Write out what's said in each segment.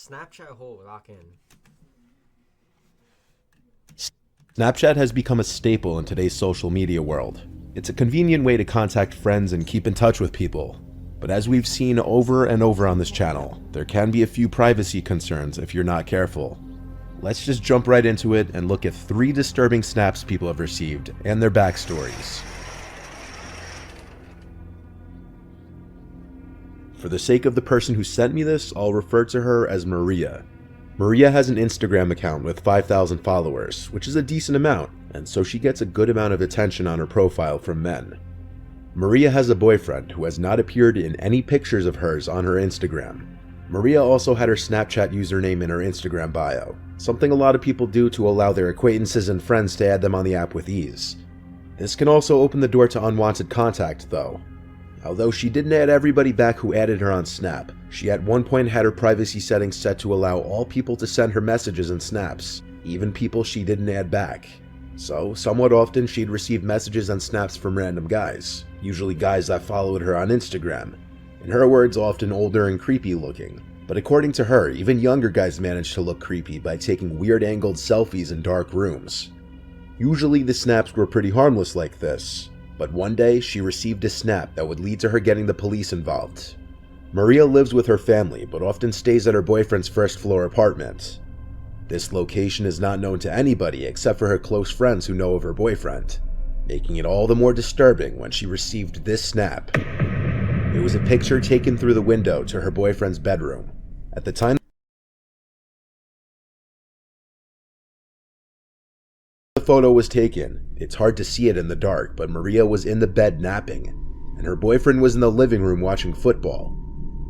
Snapchat hole, lock in. Snapchat has become a staple in today's social media world. It's a convenient way to contact friends and keep in touch with people. But as we've seen over and over on this channel, there can be a few privacy concerns if you're not careful. Let's just jump right into it and look at 3 disturbing snaps people have received and their backstories. For the sake of the person who sent me this, I'll refer to her as Maria. Maria has an Instagram account with 5,000 followers, which is a decent amount, and so she gets a good amount of attention on her profile from men. Maria has a boyfriend who has not appeared in any pictures of hers on her Instagram. Maria also had her Snapchat username in her Instagram bio, something a lot of people do to allow their acquaintances and friends to add them on the app with ease. This can also open the door to unwanted contact though. Although she didn't add everybody back who added her on Snap, she at one point had her privacy settings set to allow all people to send her messages and snaps, even people she didn't add back. So, somewhat often she'd receive messages and snaps from random guys, usually guys that followed her on Instagram. In her words, often older and creepy looking. But according to her, even younger guys managed to look creepy by taking weird angled selfies in dark rooms. Usually the snaps were pretty harmless like this. But one day, she received a snap that would lead to her getting the police involved. Maria lives with her family, but often stays at her boyfriend's first-floor apartment. This location is not known to anybody except for her close friends who know of her boyfriend, making it all the more disturbing when she received this snap. It was a picture taken through the window to her boyfriend's bedroom. At the time the photo was taken, it's hard to see it in the dark, but Maria was in the bed napping, and her boyfriend was in the living room watching football.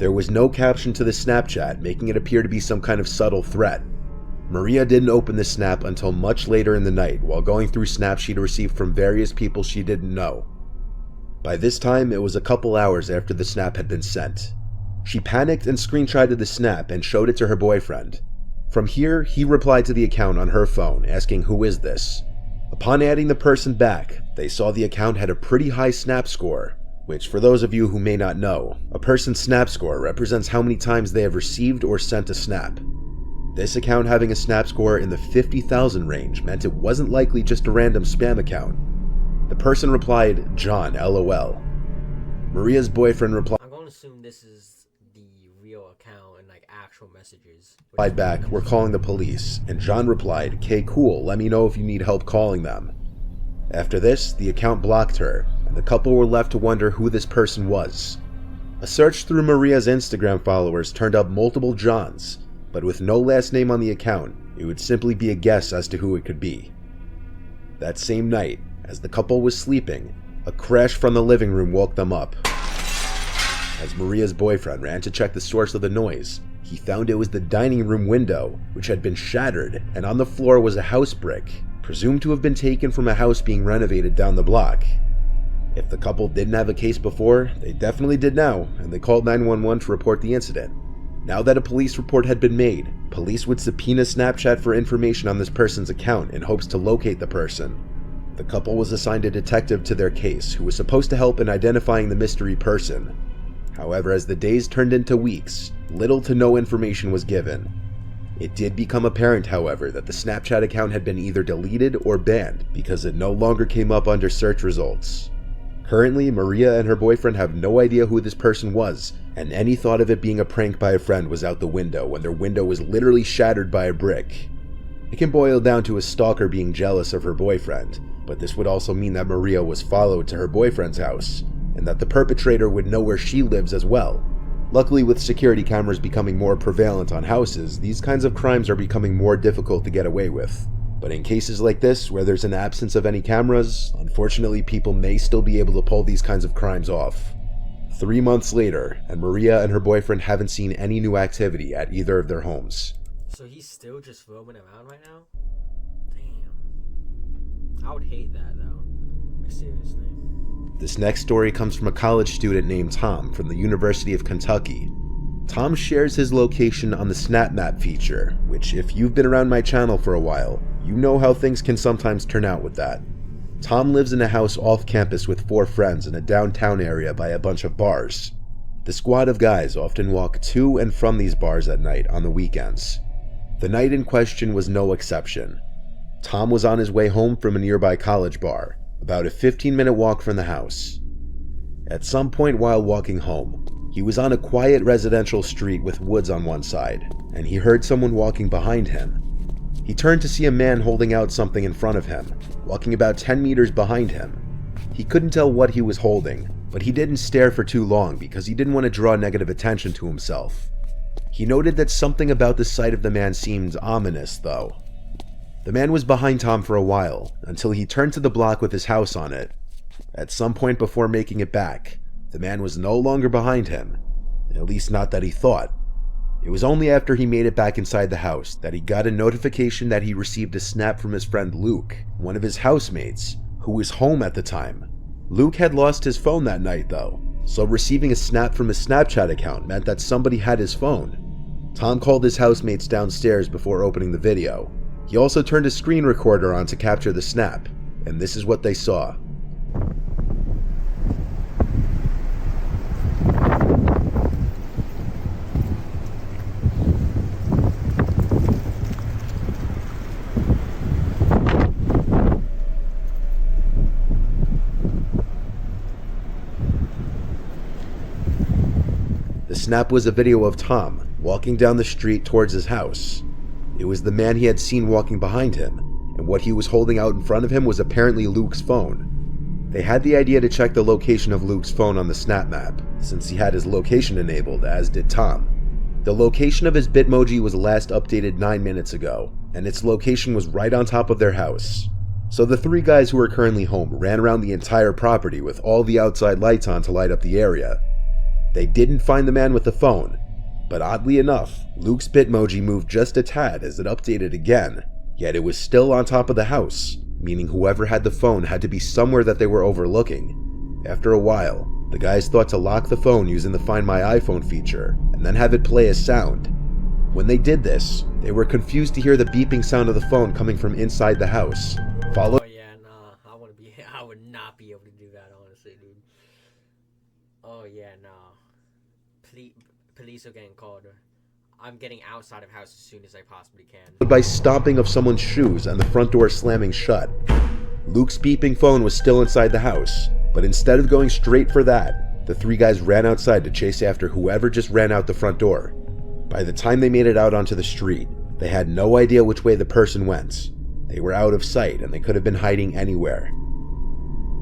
There was no caption to the Snapchat, making it appear to be some kind of subtle threat. Maria didn't open the snap until much later in the night while going through snaps she'd received from various people she didn't know. By this time, it was a couple hours after the snap had been sent. She panicked and screenshotted the snap and showed it to her boyfriend. From here, he replied to the account on her phone, asking who is this. Upon adding the person back, they saw the account had a pretty high snap score, which for those of you who may not know, a person's snap score represents how many times they have received or sent a snap. This account having a snap score in the 50,000 range meant it wasn't likely just a random spam account. The person replied, "John, LOL." Maria's boyfriend replied I'm going to assume this is the real account and like actual messages. back, "We're calling the police," and John replied, "'Kay, cool, let me know if you need help calling them." After this, the account blocked her, and the couple were left to wonder who this person was. A search through Maria's Instagram followers turned up multiple Johns, but with no last name on the account, it would simply be a guess as to who it could be. That same night, as the couple was sleeping, a crash from the living room woke them up. As Maria's boyfriend ran to check the source of the noise, he found it was the dining room window, which had been shattered, and on the floor was a house brick, presumed to have been taken from a house being renovated down the block. If the couple didn't have a case before, they definitely did now, and they called 911 to report the incident. Now that a police report had been made, police would subpoena Snapchat for information on this person's account in hopes to locate the person. The couple was assigned a detective to their case who was supposed to help in identifying the mystery person. However, as the days turned into weeks, little to no information was given. It did become apparent, however, that the Snapchat account had been either deleted or banned because it no longer came up under search results. Currently, Maria and her boyfriend have no idea who this person was, and any thought of it being a prank by a friend was out the window when their window was literally shattered by a brick. It can boil down to a stalker being jealous of her boyfriend, but this would also mean that Maria was followed to her boyfriend's house, and that the perpetrator would know where she lives as well. Luckily, with security cameras becoming more prevalent on houses, these kinds of crimes are becoming more difficult to get away with. But in cases like this, where there's an absence of any cameras, unfortunately people may still be able to pull these kinds of crimes off. 3 months later, and Maria and her boyfriend haven't seen any new activity at either of their homes. So he's still just roaming around right now? Damn. I would hate that though. Like, seriously. This next story comes from a college student named Tom from the University of Kentucky. Tom shares his location on the Snap Map feature, which if you've been around my channel for a while, you know how things can sometimes turn out with that. Tom lives in a house off campus with 4 friends in a downtown area by a bunch of bars. The squad of guys often walk to and from these bars at night on the weekends. The night in question was no exception. Tom was on his way home from a nearby college bar, about a 15-minute walk from the house. At some point while walking home, he was on a quiet residential street with woods on one side, and he heard someone walking behind him. He turned to see a man holding out something in front of him, walking about 10 meters behind him. He couldn't tell what he was holding, but he didn't stare for too long because he didn't want to draw negative attention to himself. He noted that something about the sight of the man seemed ominous, though. The man was behind Tom for a while, until he turned to the block with his house on it. At some point before making it back, the man was no longer behind him, at least not that he thought. It was only after he made it back inside the house that he got a notification that he received a snap from his friend Luke, one of his housemates, who was home at the time. Luke had lost his phone that night though, so receiving a snap from his Snapchat account meant that somebody had his phone. Tom called his housemates downstairs before opening the video. He also turned a screen recorder on to capture the snap, and this is what they saw. The snap was a video of Tom walking down the street towards his house. It was the man he had seen walking behind him, and what he was holding out in front of him was apparently Luke's phone. They had the idea to check the location of Luke's phone on the snap map, since he had his location enabled, as did Tom. The location of his Bitmoji was last updated 9 minutes ago, and its location was right on top of their house. So the three guys who were currently home ran around the entire property with all the outside lights on to light up the area. They didn't find the man with the phone, but oddly enough, Luke's Bitmoji moved just a tad as it updated again, yet it was still on top of the house, meaning whoever had the phone had to be somewhere that they were overlooking. After a while, the guys thought to lock the phone using the Find My iPhone feature, and then have it play a sound. When they did this, they were confused to hear the beeping sound of the phone coming from inside the house. Oh yeah, nah, I would not be able to do that, honestly, dude. Oh yeah, nah. Police are getting called. I'm getting outside of house as soon as I possibly can. By stomping of someone's shoes and the front door slamming shut. Luke's beeping phone was still inside the house, but instead of going straight for that, the three guys ran outside to chase after whoever just ran out the front door. By the time they made it out onto the street, they had no idea which way the person went. They were out of sight and they could have been hiding anywhere.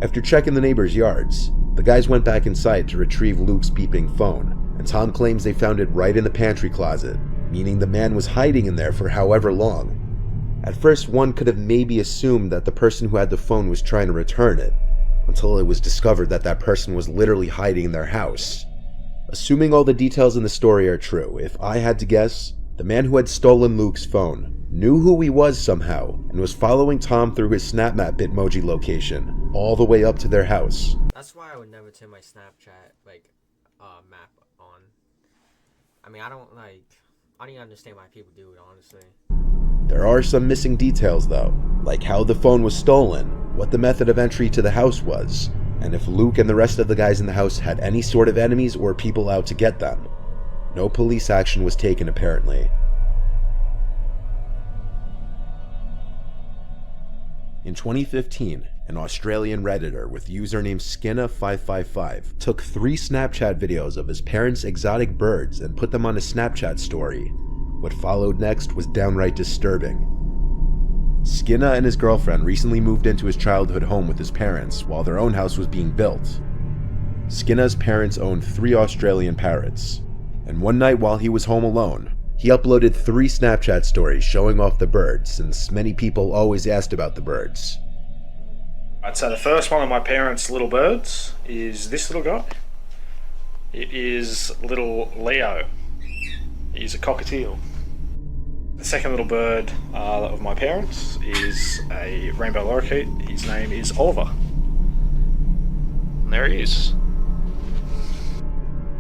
After checking the neighbors' yards, the guys went back inside to retrieve Luke's beeping phone, and Tom claims they found it right in the pantry closet, meaning the man was hiding in there for however long. At first, one could have maybe assumed that the person who had the phone was trying to return it, until it was discovered that that person was literally hiding in their house. Assuming all the details in the story are true, if I had to guess, the man who had stolen Luke's phone knew who he was somehow and was following Tom through his SnapMap Bitmoji location all the way up to their house. That's why I would never turn my Snapchat map on. I mean, I don't even understand why people do it, honestly. There are some missing details though, like how the phone was stolen, what the method of entry to the house was, and if Luke and the rest of the guys in the house had any sort of enemies or people out to get them. No police action was taken apparently. In 2015, an Australian Redditor with username Skinna555 took 3 Snapchat videos of his parents' exotic birds and put them on a Snapchat story. What followed next was downright disturbing. Skinna and his girlfriend recently moved into his childhood home with his parents while their own house was being built. Skinna's parents owned 3 Australian parrots, and one night while he was home alone, he uploaded 3 Snapchat stories showing off the birds, since many people always asked about the birds. I'd say the first one of my parents' little birds is this little guy. It is little Leo. He's a cockatiel. The second little bird of my parents is a rainbow lorikeet. His name is Oliver. And there he is.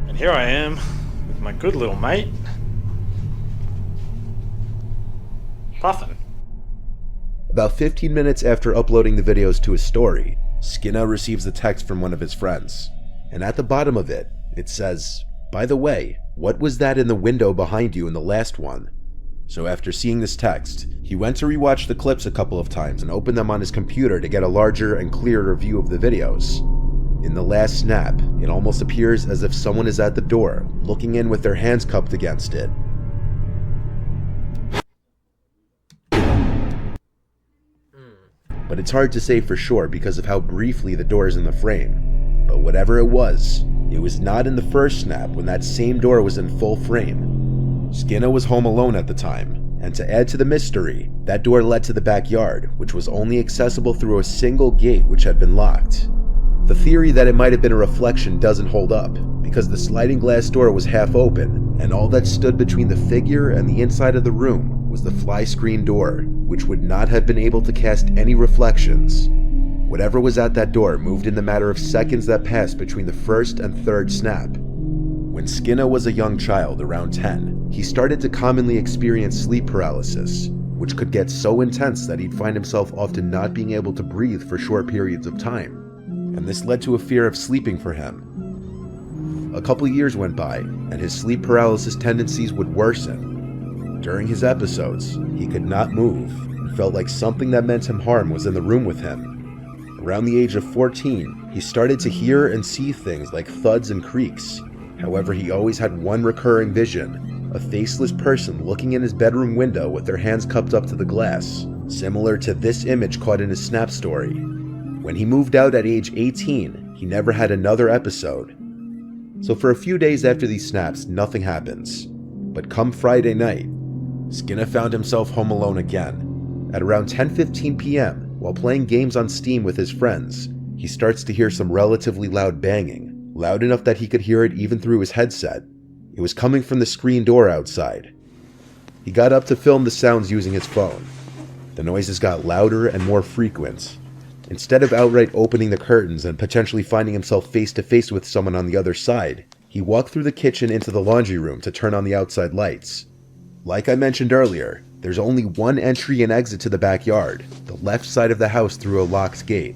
And here I am with my good little mate, Puffin. About 15 minutes after uploading the videos to his story, Skinna receives a text from one of his friends, and at the bottom of it, it says, By the way, what was that in the window behind you in the last one? So after seeing this text, he went to rewatch the clips a couple of times and opened them on his computer to get a larger and clearer view of the videos. In the last snap, it almost appears as if someone is at the door, looking in with their hands cupped against it. But it's hard to say for sure because of how briefly the door is in the frame. But whatever it was not in the first snap when that same door was in full frame. Skinner was home alone at the time, and to add to the mystery, that door led to the backyard, which was only accessible through a single gate which had been locked. The theory that it might have been a reflection doesn't hold up, because the sliding glass door was half open, and all that stood between the figure and the inside of the room was the fly screen door, which would not have been able to cast any reflections. Whatever was at that door moved in the matter of seconds that passed between the first and third snap. When Skinner was a young child, around 10, he started to commonly experience sleep paralysis, which could get so intense that he'd find himself often not being able to breathe for short periods of time. And this led to a fear of sleeping for him. A couple years went by, and his sleep paralysis tendencies would worsen. During his episodes, he could not move, and felt like something that meant him harm was in the room with him. Around the age of 14, he started to hear and see things like thuds and creaks. However, he always had one recurring vision, a faceless person looking in his bedroom window with their hands cupped up to the glass, similar to this image caught in his Snap story. When he moved out at age 18, he never had another episode. So for a few days after these snaps, nothing happens. But come Friday night, Skinner found himself home alone again. At around 10:15 p.m., while playing games on Steam with his friends, he starts to hear some relatively loud banging, loud enough that he could hear it even through his headset. It was coming from the screen door outside. He got up to film the sounds using his phone. The noises got louder and more frequent. Instead of outright opening the curtains and potentially finding himself face to face with someone on the other side, he walked through the kitchen into the laundry room to turn on the outside lights. Like I mentioned earlier, there's only one entry and exit to the backyard, the left side of the house through a locked gate.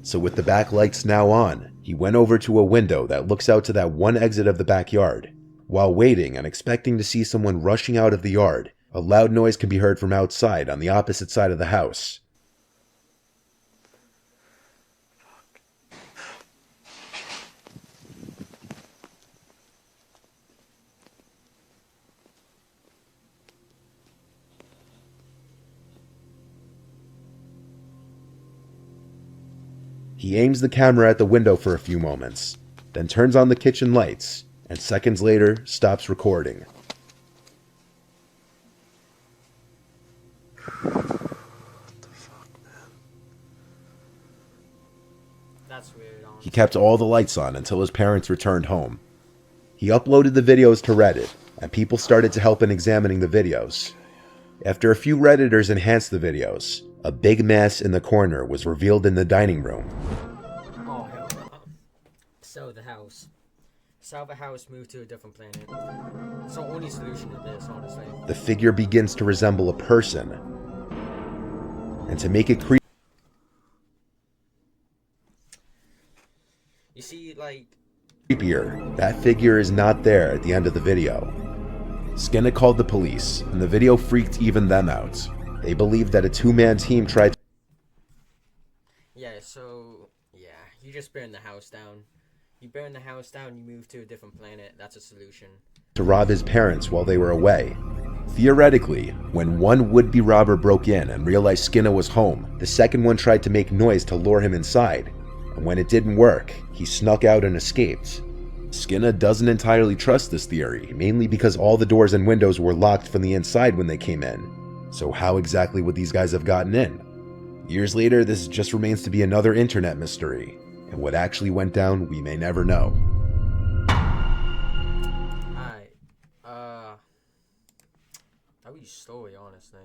So with the back lights now on, he went over to a window that looks out to that one exit of the backyard. While waiting and expecting to see someone rushing out of the yard, a loud noise can be heard from outside on the opposite side of the house. He aims the camera at the window for a few moments, then turns on the kitchen lights, and seconds later stops recording. What the fuck, man? That's weird. He kept all the lights on until his parents returned home. He uploaded the videos to Reddit, and people started to help in examining the videos. After a few Redditors enhanced the videos, a big mess in the corner was revealed in the dining room. Oh, hell no. Sell the house. Sell the house, move to a different planet. It's the only solution to this, honestly. The figure begins to resemble a person. And to make it You see, like... creepier, that figure is not there at the end of the video. Skinner called the police, and the video freaked even them out. They believed that a two-man team tried you just burn the house down. You burn the house down, you move to a different planet, that's a solution. to rob his parents while they were away. Theoretically, when one would-be robber broke in and realized Skinner was home, the second one tried to make noise to lure him inside, and when it didn't work, he snuck out and escaped. Skinner doesn't entirely trust this theory, mainly because all the doors and windows were locked from the inside when they came in. So how exactly would these guys have gotten in? Years later, this just remains to be another internet mystery, and what actually went down, we may never know. Alright, that was your story, honestly.